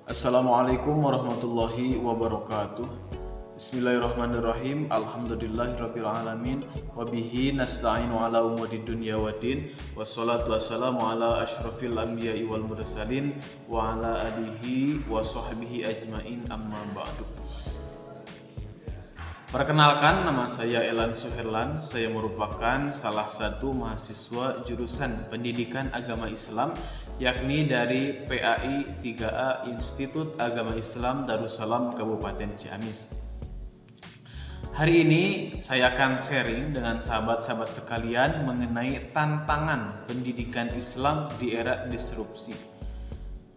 Assalamualaikum warahmatullahi wabarakatuh. Bismillahirrahmanirrahim. Alhamdulillahirabbil alamin wa bihi nasta'inu ala umuri dunya waddin. Wassalatu wassalamu ala asyrafil anbiya'i wal mursalin wa ala alihi wa sahbihi ajmain, amma ba'du. Perkenalkan, nama saya Elan Suherlan. Saya merupakan salah satu mahasiswa jurusan Pendidikan Agama Islam, yakni dari PAI 3A Institut Agama Islam Darussalam Kabupaten Ciamis. Hari ini saya akan sharing dengan sahabat-sahabat sekalian mengenai tantangan pendidikan Islam di era disrupsi.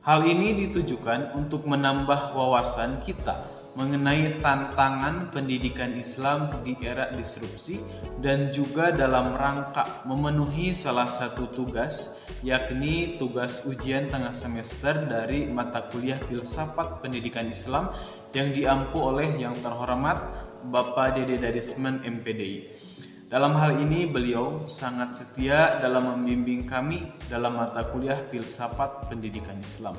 Hal ini ditujukan untuk menambah wawasan kita mengenai tantangan pendidikan Islam di era disrupsi dan juga dalam rangka memenuhi salah satu tugas, yakni tugas ujian tengah semester dari mata kuliah Filsafat Pendidikan Islam yang diampu oleh yang terhormat Bapak Dede Darisman MPDI. Dalam hal ini beliau sangat setia dalam membimbing kami dalam mata kuliah Filsafat Pendidikan Islam.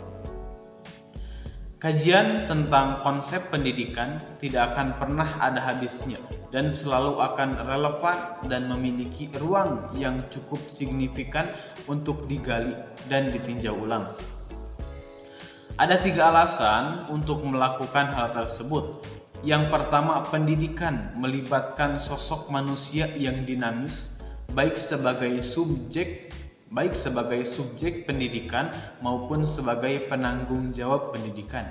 Kajian tentang konsep pendidikan tidak akan pernah ada habisnya dan selalu akan relevan dan memiliki ruang yang cukup signifikan untuk digali dan ditinjau ulang. Ada 3 alasan untuk melakukan hal tersebut. Yang pertama, pendidikan melibatkan sosok manusia yang dinamis, baik sebagai subjek pendidikan maupun sebagai penanggung jawab pendidikan.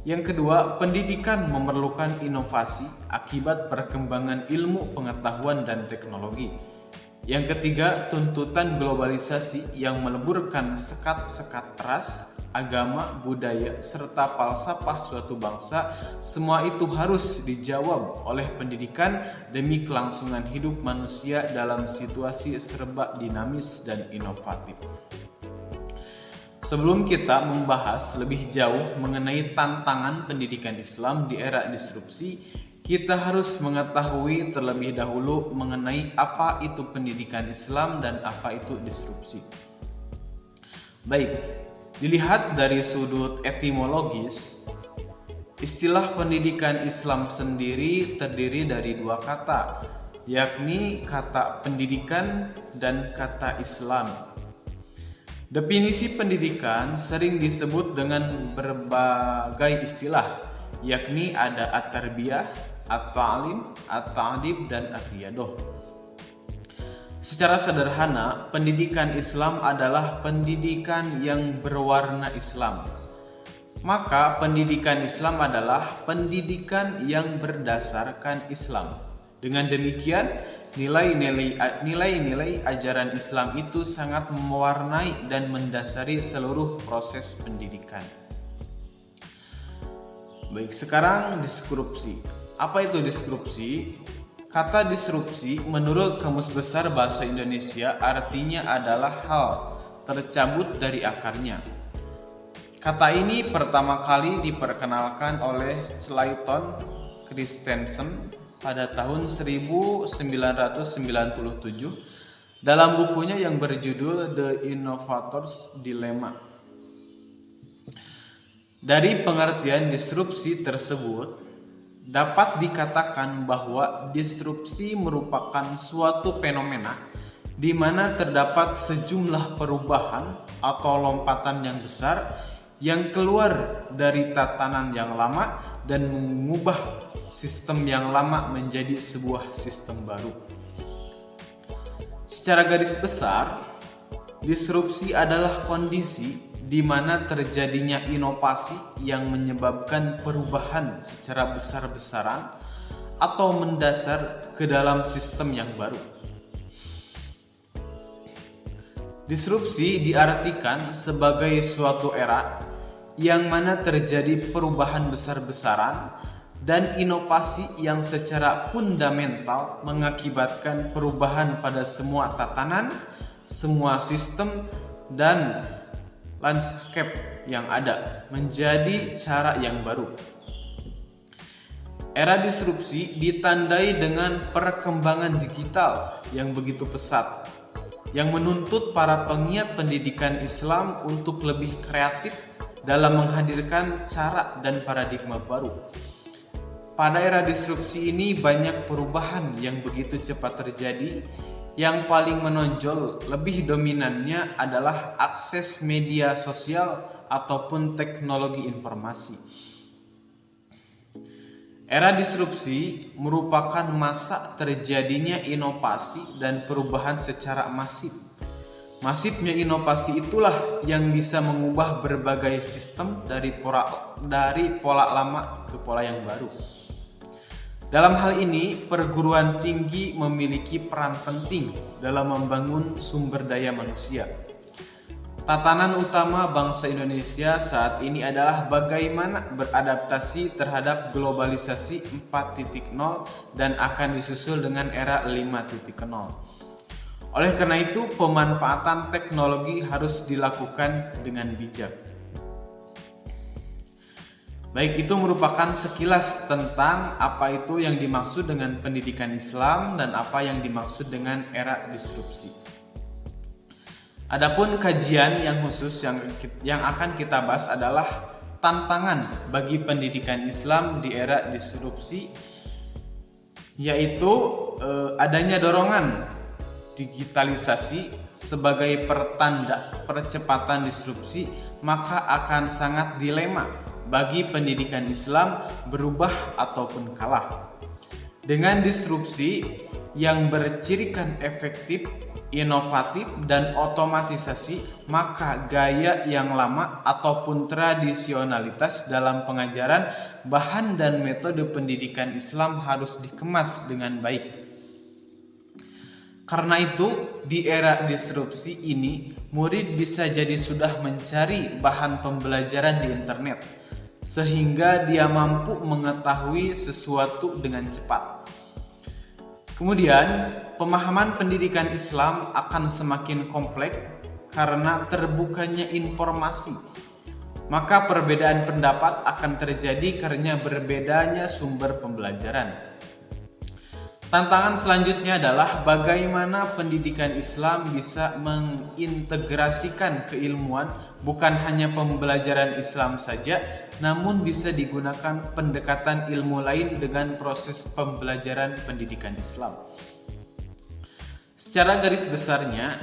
Yang kedua, pendidikan memerlukan inovasi akibat perkembangan ilmu pengetahuan dan teknologi. Yang ketiga, tuntutan globalisasi yang meleburkan sekat-sekat ras, agama, budaya, serta falsafah suatu bangsa. Semua itu harus dijawab oleh pendidikan demi kelangsungan hidup manusia dalam situasi serba dinamis dan inovatif. Sebelum kita membahas lebih jauh mengenai tantangan pendidikan Islam di era disrupsi, kita harus mengetahui terlebih dahulu mengenai apa itu pendidikan Islam dan apa itu disrupsi. Baik, dilihat dari sudut etimologis, istilah pendidikan Islam sendiri terdiri dari 2 kata, yakni kata pendidikan dan kata Islam. Definisi pendidikan sering disebut dengan berbagai istilah, yakni ada at-tarbiyah, at-ta'lim, at-ta'dib, dan ar-riyadah. Secara sederhana, pendidikan Islam adalah pendidikan yang berwarna Islam. Maka pendidikan Islam adalah pendidikan yang berdasarkan Islam. Dengan demikian, nilai-nilai ajaran Islam itu sangat mewarnai dan mendasari seluruh proses pendidikan. Baik, sekarang disrupsi. Apa itu disrupsi? Kata disrupsi menurut Kamus Besar Bahasa Indonesia artinya adalah hal tercabut dari akarnya. Kata ini pertama kali diperkenalkan oleh Clayton Christensen pada tahun 1997 dalam bukunya yang berjudul The Innovator's Dilemma. Dari pengertian disrupsi tersebut, dapat dikatakan bahwa disrupsi merupakan suatu fenomena di mana terdapat sejumlah perubahan atau lompatan yang besar yang keluar dari tatanan yang lama dan mengubah sistem yang lama menjadi sebuah sistem baru. Secara garis besar, disrupsi adalah kondisi di mana terjadinya inovasi yang menyebabkan perubahan secara besar-besaran atau mendasar ke dalam sistem yang baru. Disrupsi diartikan sebagai suatu era yang mana terjadi perubahan besar-besaran dan inovasi yang secara fundamental mengakibatkan perubahan pada semua tatanan, semua sistem, dan landscape yang ada menjadi cara yang baru. Era disrupsi ditandai dengan perkembangan digital yang begitu pesat, yang menuntut para penggiat pendidikan Islam untuk lebih kreatif dalam menghadirkan cara dan paradigma baru. Pada era disrupsi ini banyak perubahan yang begitu cepat terjadi. Yang paling menonjol lebih dominannya adalah akses media sosial ataupun teknologi informasi. Era disrupsi merupakan masa terjadinya inovasi dan perubahan secara masif. Masifnya inovasi itulah yang bisa mengubah berbagai sistem dari pola lama ke pola yang baru. Dalam hal ini, perguruan tinggi memiliki peran penting dalam membangun sumber daya manusia. Tatanan utama bangsa Indonesia saat ini adalah bagaimana beradaptasi terhadap globalisasi 4.0 dan akan disusul dengan era 5.0. Oleh karena itu, pemanfaatan teknologi harus dilakukan dengan bijak. Baik, itu merupakan sekilas tentang apa itu yang dimaksud dengan pendidikan Islam dan apa yang dimaksud dengan era disrupsi. Adapun kajian yang khusus yang akan kita bahas adalah tantangan bagi pendidikan Islam di era disrupsi, yaitu adanya dorongan digitalisasi sebagai pertanda percepatan disrupsi, maka akan sangat dilema bagi pendidikan Islam berubah ataupun kalah. Dengan disrupsi yang bercirikan efektif, inovatif, dan otomatisasi, maka gaya yang lama ataupun tradisionalitas dalam pengajaran, bahan dan metode pendidikan Islam harus dikemas dengan baik. Karena itu, di era disrupsi ini, murid bisa jadi sudah mencari bahan pembelajaran di internet, sehingga dia mampu mengetahui sesuatu dengan cepat. Kemudian, pemahaman pendidikan Islam akan semakin kompleks karena terbukanya informasi. Maka perbedaan pendapat akan terjadi karena berbedanya sumber pembelajaran. Tantangan selanjutnya adalah bagaimana pendidikan Islam bisa mengintegrasikan keilmuan, bukan hanya pembelajaran Islam saja, namun bisa digunakan pendekatan ilmu lain dengan proses pembelajaran pendidikan Islam. Secara garis besarnya,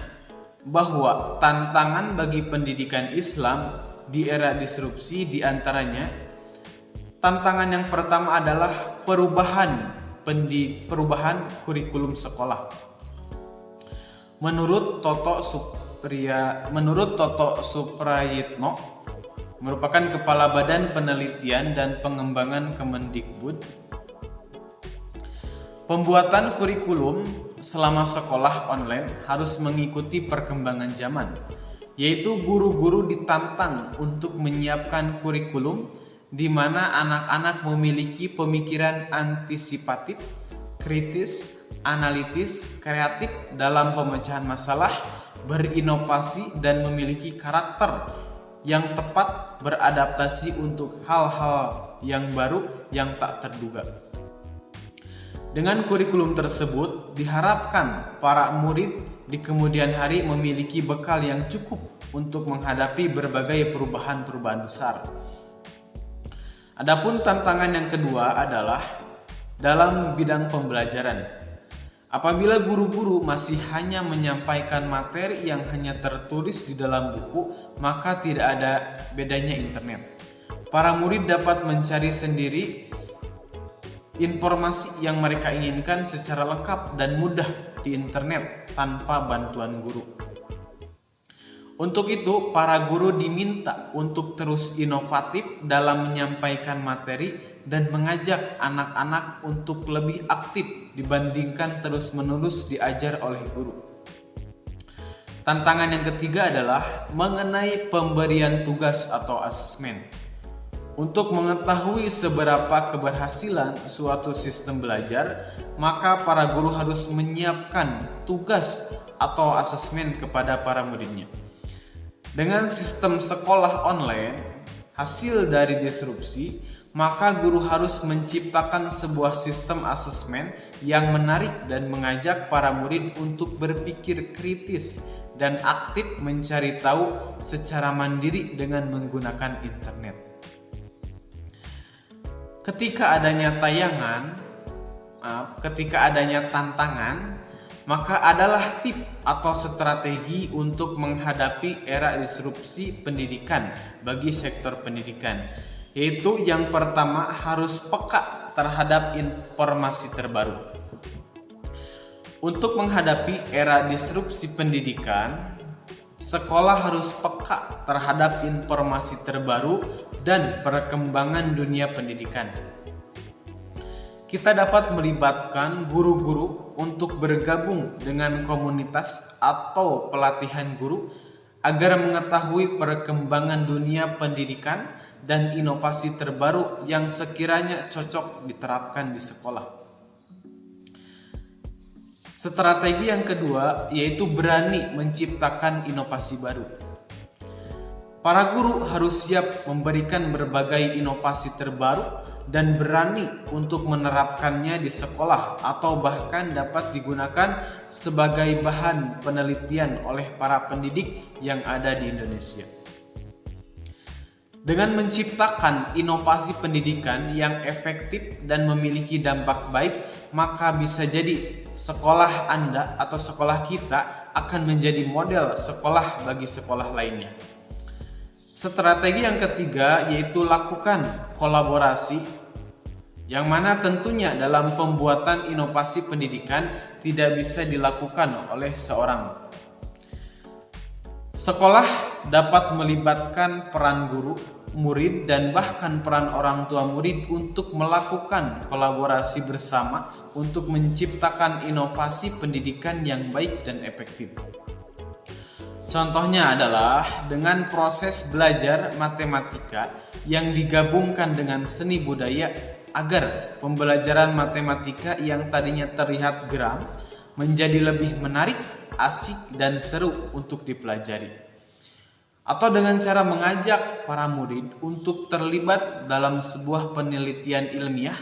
bahwa tantangan bagi pendidikan Islam di era disrupsi diantaranya, tantangan yang pertama adalah perubahan kurikulum sekolah. Menurut Toto Suprayitno, merupakan Kepala Badan Penelitian dan Pengembangan Kemendikbud, pembuatan kurikulum selama sekolah online harus mengikuti perkembangan zaman, yaitu guru-guru ditantang untuk menyiapkan kurikulum di mana anak-anak memiliki pemikiran antisipatif, kritis, analitis, kreatif dalam pemecahan masalah, berinovasi, dan memiliki karakter yang tepat beradaptasi untuk hal-hal yang baru yang tak terduga. Dengan kurikulum tersebut, diharapkan para murid di kemudian hari memiliki bekal yang cukup untuk menghadapi berbagai perubahan-perubahan besar. Adapun tantangan yang kedua adalah dalam bidang pembelajaran. Apabila guru-guru masih hanya menyampaikan materi yang hanya tertulis di dalam buku, maka tidak ada bedanya internet. Para murid dapat mencari sendiri informasi yang mereka inginkan secara lengkap dan mudah di internet tanpa bantuan guru. Untuk itu, para guru diminta untuk terus inovatif dalam menyampaikan materi dan mengajak anak-anak untuk lebih aktif dibandingkan terus-menerus diajar oleh guru. Tantangan yang ketiga adalah mengenai pemberian tugas atau asesmen. Untuk mengetahui seberapa keberhasilan suatu sistem belajar, maka para guru harus menyiapkan tugas atau asesmen kepada para muridnya. Dengan sistem sekolah online, hasil dari disrupsi, maka guru harus menciptakan sebuah sistem asesmen yang menarik dan mengajak para murid untuk berpikir kritis dan aktif mencari tahu secara mandiri dengan menggunakan internet. Ketika adanya tantangan, maka adalah tip atau strategi untuk menghadapi era disrupsi pendidikan bagi sektor pendidikan, yaitu yang pertama harus peka terhadap informasi terbaru. Untuk menghadapi era disrupsi pendidikan, sekolah harus peka terhadap informasi terbaru dan perkembangan dunia pendidikan. Kita dapat melibatkan guru-guru untuk bergabung dengan komunitas atau pelatihan guru agar mengetahui perkembangan dunia pendidikan dan inovasi terbaru yang sekiranya cocok diterapkan di sekolah. Strategi yang kedua yaitu berani menciptakan inovasi baru. Para guru harus siap memberikan berbagai inovasi terbaru dan berani untuk menerapkannya di sekolah atau bahkan dapat digunakan sebagai bahan penelitian oleh para pendidik yang ada di Indonesia. Dengan menciptakan inovasi pendidikan yang efektif dan memiliki dampak baik, maka bisa jadi sekolah Anda atau sekolah kita akan menjadi model sekolah bagi sekolah lainnya. Strategi yang ketiga yaitu lakukan kolaborasi, yang mana tentunya dalam pembuatan inovasi pendidikan tidak bisa dilakukan oleh seorang. Sekolah dapat melibatkan peran guru, murid, dan bahkan peran orang tua murid untuk melakukan kolaborasi bersama untuk menciptakan inovasi pendidikan yang baik dan efektif. Contohnya adalah dengan proses belajar matematika yang digabungkan dengan seni budaya agar pembelajaran matematika yang tadinya terlihat geram menjadi lebih menarik, asik, dan seru untuk dipelajari. Atau dengan cara mengajak para murid untuk terlibat dalam sebuah penelitian ilmiah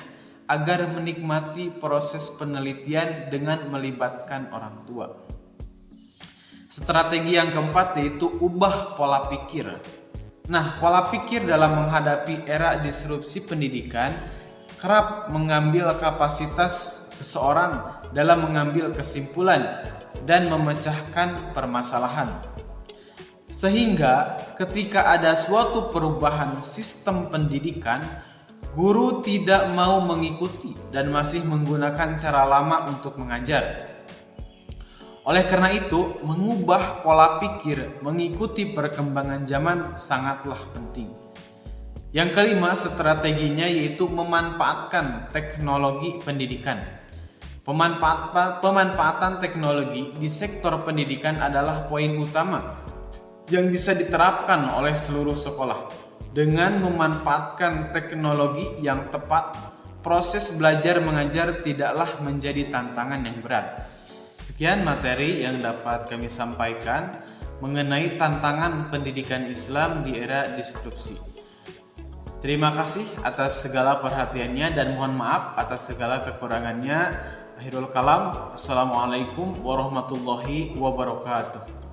agar menikmati proses penelitian dengan melibatkan orang tua. Strategi yang keempat yaitu ubah pola pikir. Nah, pola pikir dalam menghadapi era disrupsi pendidikan kerap mengambil kapasitas seseorang dalam mengambil kesimpulan dan memecahkan permasalahan. Sehingga ketika ada suatu perubahan sistem pendidikan, guru tidak mau mengikuti dan masih menggunakan cara lama untuk mengajar. Oleh karena itu, mengubah pola pikir mengikuti perkembangan zaman sangatlah penting. Yang kelima, strateginya yaitu memanfaatkan teknologi pendidikan. Pemanfaatan teknologi di sektor pendidikan adalah poin utama yang bisa diterapkan oleh seluruh sekolah. Dengan memanfaatkan teknologi yang tepat, proses belajar mengajar tidaklah menjadi tantangan yang berat. Sekian materi yang dapat kami sampaikan mengenai tantangan pendidikan Islam di era disrupsi. Terima kasih atas segala perhatiannya dan mohon maaf atas segala kekurangannya. Akhirul kalam. Assalamualaikum warahmatullahi wabarakatuh.